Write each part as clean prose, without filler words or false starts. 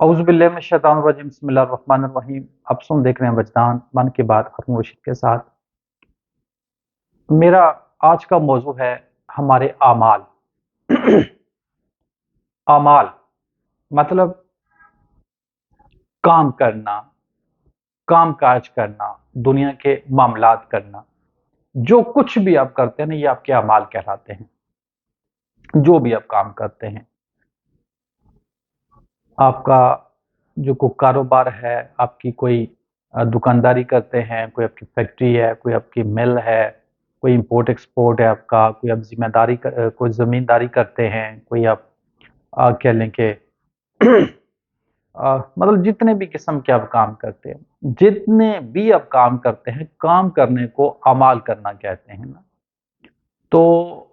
औज़ु बिल्लाहि मिनश शैतानिर रजीम बिस्मिल्लाहिर रहमानिर रहीम। आप सुन देख रहे हैं वजदान मन की बात हारून रशीद के साथ। मेरा आज का मौजू है हमारे आमाल। आमाल मतलब काम करना, काम काज करना, दुनिया के मामलात करना। जो कुछ भी आप करते हैं ना, ये आपके आमाल कहलाते हैं। जो भी आप काम करते हैं, आपका जो कोई कारोबार है, आपकी कोई दुकानदारी करते हैं, कोई आपकी फैक्ट्री है, कोई आपकी मिल है, कोई इंपोर्ट एक्सपोर्ट है आपका, कोई आप जिम्मेदारी कोई ज़मींदारी करते हैं, कोई आप कह लें कि मतलब जितने भी किस्म के आप काम करते हैं, जितने भी आप काम करते हैं, काम करने को अमाल करना कहते हैं ना। तो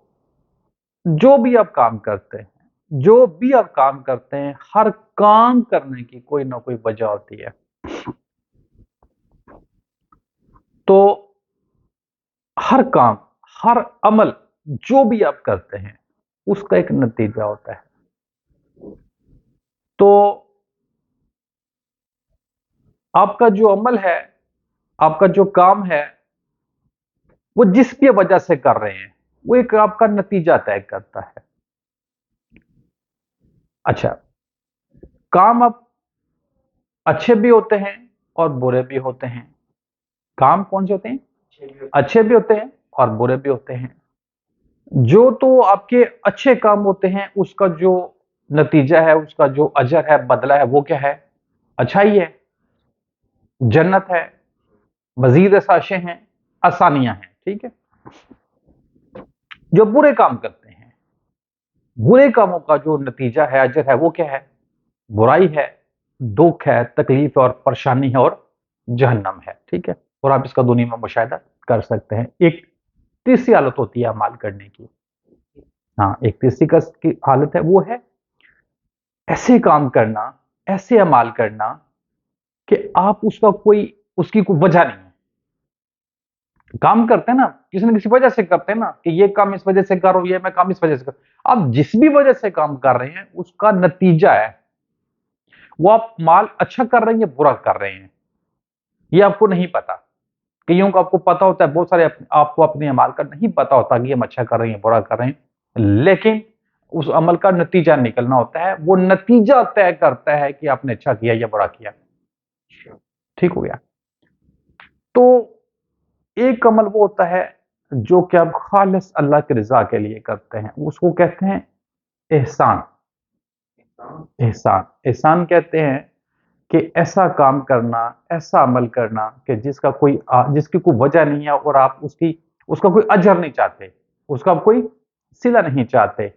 जो भी आप काम करते हैं, जो भी आप काम करते हैं, हर काम करने की कोई ना कोई वजह होती है। तो हर काम, हर अमल जो भी आप करते हैं, उसका एक नतीजा होता है। तो आपका जो अमल है, आपका जो काम है, वो जिस भी वजह से कर रहे हैं, वो एक आपका नतीजा तय करता है। अच्छा, काम अब अच्छे भी होते हैं और बुरे भी होते हैं। काम कौन से होते हैं? अच्छे भी होते हैं और बुरे भी होते हैं। जो तो आपके अच्छे काम होते हैं, उसका जो नतीजा है, उसका जो अजर है, बदला है, वो क्या है? अच्छाई है, जन्नत है, मजीद आसाइशें हैं, आसानियां हैं। ठीक है। जो बुरे काम करते हैं, बुरे कामों का जो नतीजा है, अजर है, वो क्या है? बुराई है, दुख है, तकलीफ है और परेशानी है और जहन्नम है। ठीक है। और आप इसका दुनिया में मुशाहिदा कर सकते हैं। एक तीसरी हालत होती है अमाल करने की। हाँ, एक तीसरी की हालत है, वो है ऐसे काम करना, ऐसे अमाल करना कि आप उसकी कोई वजह नहीं है। काम करते हैं ना, किसी न किसी वजह से करते हैं ना, कि ये काम इस वजह से करो, ये मैं काम इस वजह से करो। आप जिस भी वजह से काम कर रहे हैं, उसका नतीजा है, वो आप माल अच्छा कर रहे हैं या बुरा कर रहे हैं, ये आपको नहीं पता। कईयों को आपको पता होता है, बहुत सारे आपको अपने अमाल का नहीं पता होता कि हम अच्छा कर रहे हैं, बुरा कर रहे हैं, लेकिन उस अमल का नतीजा निकलना होता है। वो नतीजा तय करता है कि आपने अच्छा किया या बुरा किया। ठीक हो गया। तो एक अमल वो होता है जो कि आप खालिस अल्लाह की रजा के लिए करते हैं, उसको कहते हैं एहसान। एहसान एहसान कहते हैं कि ऐसा काम करना, ऐसा अमल करना कि जिसकी कोई वजह नहीं है और आप उसका कोई अजर नहीं चाहते, उसका कोई सिला नहीं चाहते,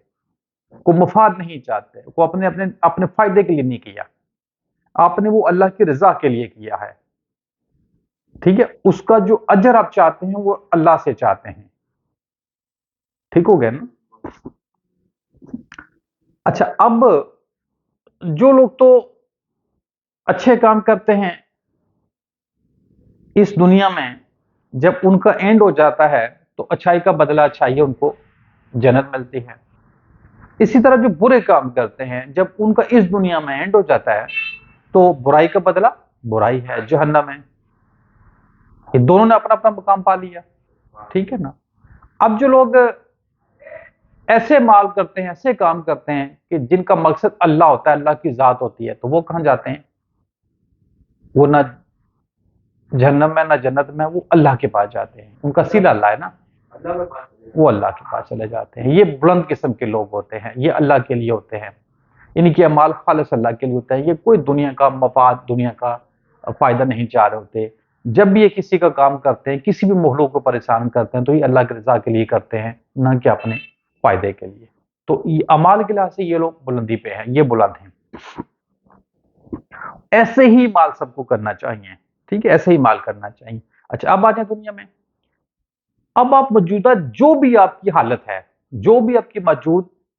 कोई मुफाद नहीं चाहते, को अपने अपने अपने फायदे के लिए नहीं किया, आपने वो अल्लाह की रजा के लिए किया है। ठीक है। उसका जो अजर आप चाहते हैं, वो अल्लाह से चाहते हैं। ठीक हो गया ना? अच्छा, अब जो लोग तो अच्छे काम करते हैं इस दुनिया में, जब उनका एंड हो जाता है तो अच्छाई का बदला अच्छाई है, उनको जन्नत मिलती है। इसी तरह जो बुरे काम करते हैं, जब उनका इस दुनिया में एंड हो जाता है तो बुराई का बदला बुराई है, जहन्नम है। ये दोनों ने अपना अपना मुकाम पा लिया। ठीक है ना? अब जो लोग ऐसे माल करते हैं, ऐसे काम करते हैं कि जिनका मकसद अल्लाह होता है, अल्लाह की जात होती है, तो वो कहां जाते हैं? वो ना जहन्नम में ना जन्नत में, वो अल्लाह के पास जाते हैं। उनका सीधा अल्लाह है ना, वो अल्लाह के पास चले जाते हैं। ये बुलंद किस्म के लोग होते हैं, ये अल्लाह के लिए होते हैं, इनकी अमाल खालिस अल्लाह के लिए होता है। ये कोई दुनिया का मफाद, दुनिया का फायदा नहीं चाह रहे होते। जब भी ये किसी का काम करते हैं, किसी भी मखलूक को परेशान करते हैं, तो ये अल्लाह की रजा के लिए करते हैं, ना कि अपने फायदे के लिए। तो ये अमाल के लिहाज से ये लोग बुलंदी पे हैं, ये बुलंद हैं। ऐसे ही माल सबको करना चाहिए। ठीक है, ऐसे ही माल करना चाहिए। अच्छा, अब आ जाए दुनिया में। अब आप मौजूदा जो भी आपकी हालत है, जो भी आपकी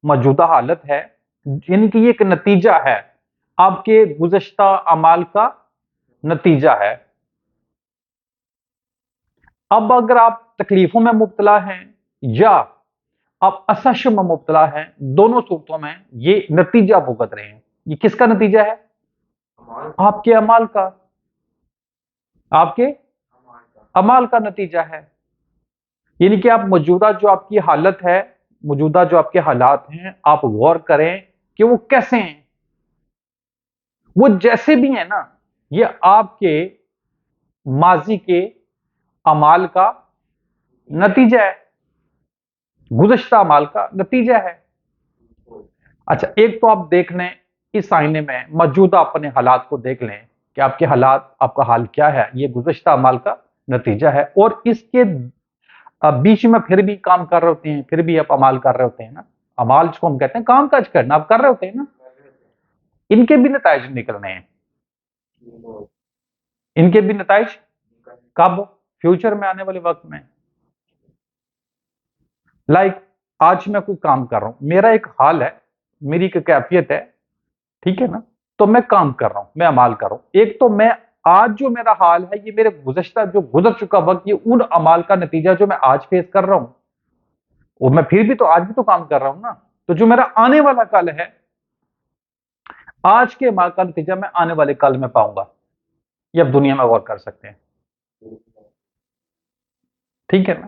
मौजूदा हालत है, यानी कि ये एक नतीजा है, आपके गुज़श्ता अमाल का नतीजा है। अब अगर आप तकलीफों में मुब्तला हैं या आप असश में मुब्तला हैं, दोनों सूरतों में ये नतीजा भुगत रहे हैं। ये किसका नतीजा है? آپ کے اعمال کا، آپ کے اعمال کا نتیجہ ہے. یعنی کہ آپ موجودہ جو آپ کی حالت ہے، موجودہ جو آپ کے حالات ہیں، آپ غور کریں کہ وہ کیسے ہیں. وہ جیسے بھی ہیں نا، یہ آپ کے ماضی کے اعمال کا نتیجہ ہے، گزشتہ اعمال کا نتیجہ ہے. اچھا، ایک تو آپ دیکھ لیں اس آئینے میں، موجودہ اپنے حالات کو دیکھ لیں کہ آپ کے حالات، آپ کا حال کیا ہے. یہ گزشتہ اعمال کا نتیجہ ہے. اور اس کے بیچ میں پھر بھی کام کر رہے ہوتے ہیں، پھر بھی آپ عمال کر رہے ہوتے ہیں نا. عمال جس کو ہم کہتے ہیں کام کاج کرنا، آپ کر رہے ہوتے ہیں نا. ان کے بھی نتائج نکلنے ہیں. ان کے بھی نتائج کب؟ فیوچر میں، آنے والے وقت میں. لائک آج میں کوئی کام کر رہا ہوں، میرا ایک حال ہے، میری ایک کیفیت ہے، ٹھیک ہے نا. تو میں کام کر رہا ہوں، میں عمال کر رہا ہوں. ایک تو میں آج جو میرا حال ہے، یہ میرے گزشتہ جو گزر چکا وقت، یہ ان عمال کا نتیجہ جو میں آج فیس کر رہا ہوں. اور میں پھر بھی تو آج بھی تو کام کر رہا ہوں نا. تو جو میرا آنے والا کل ہے، آج کے عمال کا نتیجہ میں آنے والے کل میں پاؤں گا. یہ اب دنیا میں غور کر سکتے ہیں. ٹھیک ہے نا،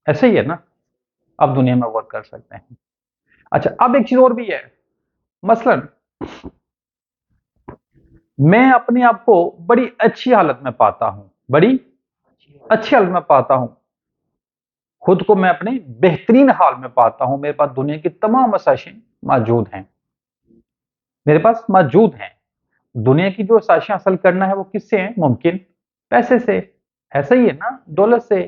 ایسے ہی ہے نا، اب دنیا میں غور کر سکتے ہیں. اچھا، اب ایک چیز اور بھی ہے. مثلا میں اپنے آپ کو بڑی اچھی حالت میں پاتا ہوں، بڑی اچھی حالت میں پاتا ہوں. خود کو میں اپنے بہترین حال میں پاتا ہوں. میرے پاس دنیا کی تمام آسائشیں موجود ہیں، میرے پاس موجود ہیں. دنیا کی جو آسائشیں حاصل کرنا ہے وہ کس سے ہیں؟ ممکن پیسے سے. ایسا ہی ہے نا، دولت سے.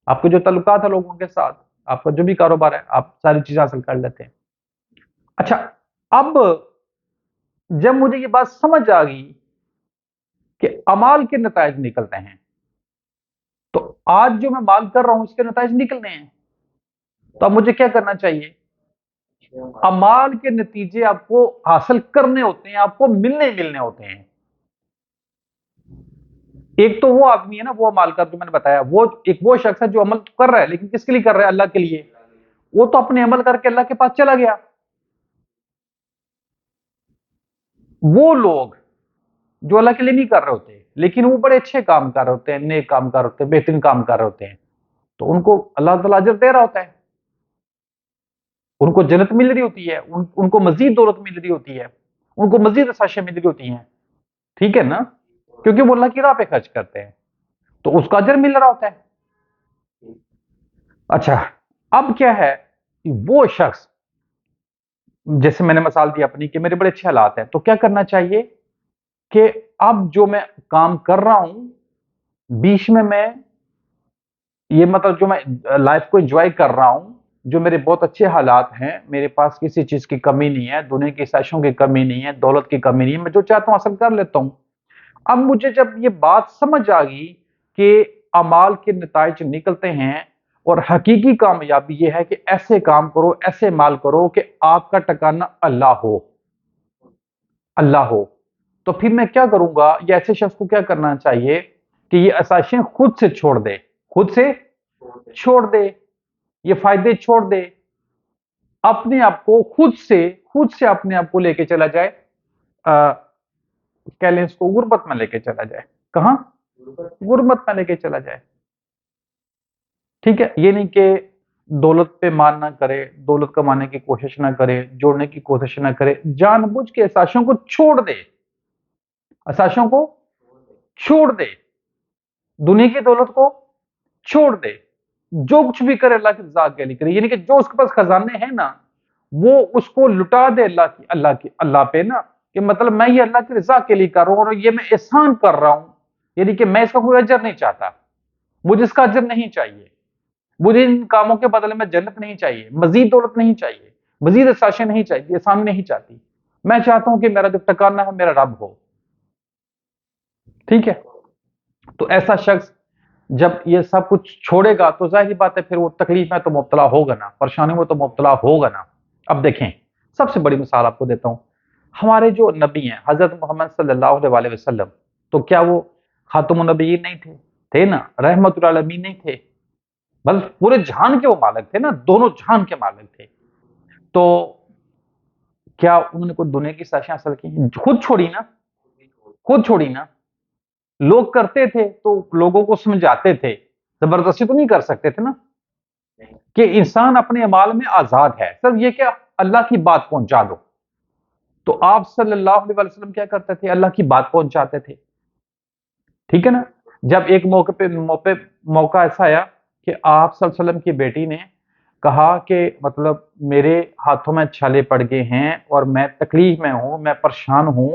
آپ کے جو تعلقات ہیں لوگوں کے ساتھ، آپ کا جو بھی کاروبار ہے، آپ ساری چیزیں حاصل کر لیتے ہیں. اچھا، اب جب مجھے یہ بات سمجھ آ گئی کہ اعمال کے نتائج نکلتے ہیں، تو آج جو میں مال کر رہا ہوں اس کے نتائج نکلنے ہیں. تو اب مجھے کیا کرنا چاہیے؟ اعمال کے نتیجے آپ کو حاصل کرنے ہوتے ہیں، آپ کو ملنے ہوتے ہیں. ایک تو وہ آدمی ہے نا، وہ عمال کا جو میں نے بتایا، وہ شخص ہے جو عمل کر رہا ہے، لیکن کس کے لیے کر رہا ہے؟ اللہ کے لیے. وہ تو اپنے عمل کر کے اللہ کے پاس چلا گیا. وہ لوگ جو اللہ کے لیے نہیں کر رہے ہوتے، لیکن وہ بڑے اچھے کام کر رہے ہوتے ہیں، نیک کام کر رہے ہوتے ہیں، بہترین کام کر رہے ہوتے ہیں، تو ان کو اللہ تعالیٰ اجر دے رہا ہوتا ہے. ان کو جنت مل رہی ہوتی ہے، ان کو مزید دولت مل رہی ہوتی ہے، ان کو مزید آسائشیں مل رہی ہوتی ہیں. ٹھیک ہے نا، کیونکہ وہ اللہ کی راہ پہ خرچ کرتے ہیں، تو اس کا اجر مل رہا ہوتا ہے. اچھا، اب کیا ہے؟ وہ شخص، جیسے میں نے مثال دی اپنی کہ میرے بڑے اچھے حالات ہیں، تو کیا کرنا چاہیے کہ اب جو میں کام کر رہا ہوں، بیچ میں یہ مطلب جو میں لائف کو انجوائے کر رہا ہوں، جو میرے بہت اچھے حالات ہیں، میرے پاس کسی چیز کی کمی نہیں ہے، دنیا کی آسائشوں کی کمی نہیں ہے، دولت کی کمی نہیں ہے، میں جو چاہتا ہوں حاصل کر لیتا ہوں. اب مجھے جب یہ بات سمجھ آ گئی کہ اعمال کے نتائج نکلتے ہیں، اور حقیقی کامیابی یہ ہے کہ ایسے کام کرو، ایسے مال کرو کہ آپ کا ٹکانہ اللہ ہو، اللہ ہو. تو پھر میں کیا کروں گا؟ یا ایسے شخص کو کیا کرنا چاہیے کہ یہ آسائشیں خود سے چھوڑ دے، خود سے چھوڑ دے، یہ فائدے چھوڑ دے. اپنے آپ کو خود سے اپنے آپ کو لے کے چلا جائے، کہہ لیں اس کو غربت میں لے کے چلا جائے. کہاں؟ غربت میں لے کے چلا جائے. ٹھیک ہے، یہ نہیں کہ دولت پہ مان نہ کرے، دولت کمانے کی کوشش نہ کرے، جوڑنے کی کوشش نہ کرے. جان بوجھ کے آسائشوں کو چھوڑ دے، آسائشوں کو چھوڑ دے، دنیا کی دولت کو چھوڑ دے. جو کچھ بھی کرے اللہ کی رضا کے لیے کرے. یعنی کہ جو اس کے پاس خزانے ہیں نا، وہ اس کو لٹا دے اللہ پہ نا، کہ مطلب میں یہ اللہ کی رضا کے لیے کر رہا ہوں، اور یہ میں احسان کر رہا ہوں. یعنی کہ میں اس کا کوئی اجر نہیں چاہتا، مجھے اس کا اجر نہیں چاہیے، مجھے ان کاموں کے بدلے میں جنت نہیں چاہیے، مزید دولت نہیں چاہیے، مزید آسائشیں نہیں چاہیے، آسانی نہیں چاہتی. میں چاہتا ہوں کہ میرا جو ٹکانہ ہے میرا رب ہو. ٹھیک ہے، تو ایسا شخص جب یہ سب کچھ چھوڑے گا تو ظاہری بات ہے پھر وہ تکلیف میں تو مبتلا ہوگا نا، پریشانی میں تو مبتلا ہوگا نا. اب دیکھیں، سب سے بڑی مثال آپ کو دیتا ہوں. ہمارے جو نبی ہیں حضرت محمد صلی اللہ علیہ وسلم، تو کیا وہ خاتم النبیین نہیں تھے؟ تھے نا، رحمت العالمین نہیں تھے؟ بل پورے جہان کے وہ مالک تھے نا، دونوں جہان کے مالک تھے. تو کیا انہوں نے کوئی دنیا کی سازشیں حاصل کی؟ خود چھوڑی نا، खुद छोड़ी ना, लोग करते थे तो लोगों को समझाते थे, जबरदस्ती तो नहीं कर सकते थे ना, कि इंसान अपने अमाल में आजाद है, सिर्फ ये क्या अल्लाह की बात पहुंचा दो। तो आप सल्लल्लाहु अलैहि वसल्लम क्या करते थे, अल्लाह की बात पहुंचाते थे, ठीक है ना। जब एक मौका ऐसा आया कि आप सल्लल्लाहु अलैहि वसल्लम की बेटी ने कहा कि मतलब मेरे हाथों में छाले पड़ गए हैं और मैं तकलीफ में हूं, मैं परेशान हूं,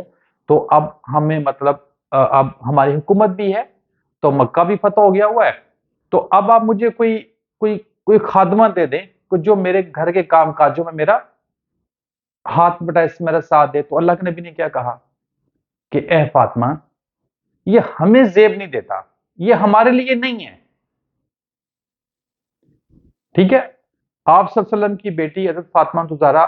तो अब हमें मतलब अब हमारी हुकूमत भी है, तो मक्का भी फतह हो गया हुआ है, तो अब आप मुझे कोई कोई कोई खादमा दे दें, जो मेरे घर के काम काजों में मेरा हाथ बटाए, मेरा साथ दे। तो अल्लाह के नबी ने क्या कहा कि ए फातिमा, ये हमें जेब नहीं देता, ये हमारे लिए नहीं है, ठीक है। आप सल्लल्लाहु अलैहि वसल्लम की बेटी हजरत फातिमा ज़हरा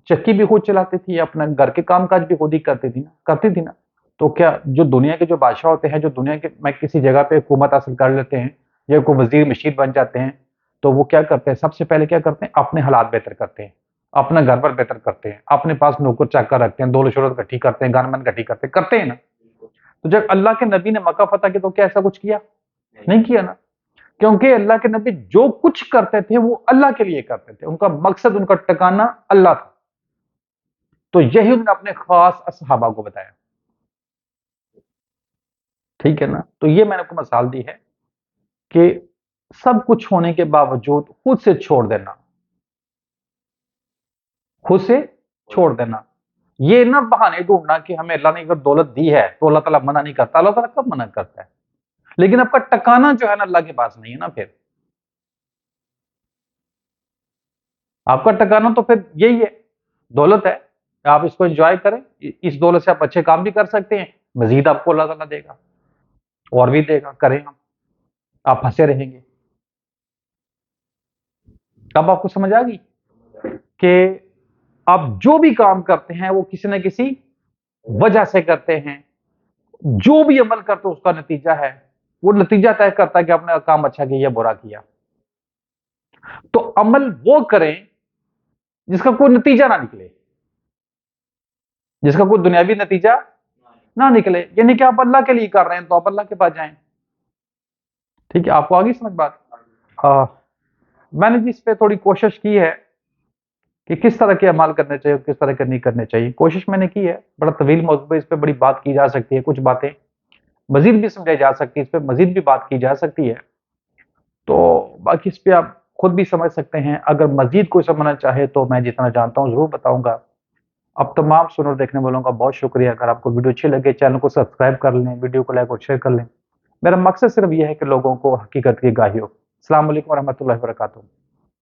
चक्की भी खुद चलाती थी, अपना घर के काम काज भी खुद ही करती थी ना। तो क्या जो दुनिया के जो बादशाह होते हैं, जो दुनिया के में किसी जगह पे हुकूमत हासिल कर लेते हैं या कोई वजीर मशीर बन जाते हैं, तो वो क्या करते हैं, सबसे पहले क्या करते हैं, अपने हालात बेहतर करते हैं, अपना घर पर बेहतर करते हैं, अपने पास नौकर चाकर रखते हैं, दौलत शोहरत इकट्ठी करते हैं, गारमेंट इकट्ठी करते हैं ना। तो जब अल्लाह के नबी ने मक्का फतह किया तो क्या ऐसा कुछ किया? नहीं किया ना, क्योंकि अल्लाह के नबी जो कुछ करते थे वो अल्लाह के लिए करते थे, उनका मकसद, उनका ठिकाना अल्लाह था। तो यही उन्होंने अपने खास असहाबा को बताया, ठीक है ना। तो ये मैंने आपको मिसाल दी है कि सब कुछ होने के बावजूद खुद से छोड़ देना, खुद से छोड़ देना। ये ना बहाने ढूंढना कि हमें अल्लाह ने अगर दौलत दी है तो अल्लाह ताला मना नहीं करता, अल्लाह ताला कब मना करता है? लेकिन आपका टकाना जो है ना अल्लाह के पास नहीं है ना, फिर आपका टकाना तो फिर यही है, दौलत है, आप इसको एंजॉय करें, इस दौलत से आप अच्छे काम भी कर सकते हैं, मजीद आपको अल्लाह ताला देगा और भी देगा, करें आप फंसे रहेंगे। अब आपको समझ आ गई कि आप जो भी काम करते हैं वो किसी न किसी वजह से करते हैं, जो भी अमल करते हो उसका नतीजा है, वो नतीजा तय करता है कि आपने काम अच्छा किया या बुरा किया। तो अमल वो करें जिसका कोई नतीजा ना निकले, जिसका कोई दुनियावी नतीजा ना निकले, यानी कि आप अल्लाह के लिए कर रहे हैं तो आप अल्लाह के पास जाएं, ठीक है। आपको आ गई समझ बात? आ, मैंने जिस पे थोड़ी कोशिश की है कि किस तरह के अमल करने चाहिए और किस तरह के नहीं करने चाहिए, कोशिश मैंने की है। बड़ा तवील मौजू पे इस पे बड़ी बात की जा सकती है, कुछ बातें मजीद भी समझाई जा सकती है, इस पे मजीद भी बात की जा सकती है। तो बाकी इस पे आप खुद भी समझ सकते हैं, अगर मजीद कोई समझना चाहे तो मैं जितना जानता हूँ जरूर बताऊंगा। अब तमाम सुनने और देखने वालों का बहुत शुक्रिया। अगर आपको वीडियो अच्छी लगे चैनल को सब्सक्राइब कर लें, वीडियो को लाइक और शेयर कर लें। मेरा मकसद सिर्फ यह है कि लोगों को हकीकत की गाही हो। अस्सलाम वालेकुम रहमतुल्लाहि व बरकातहू।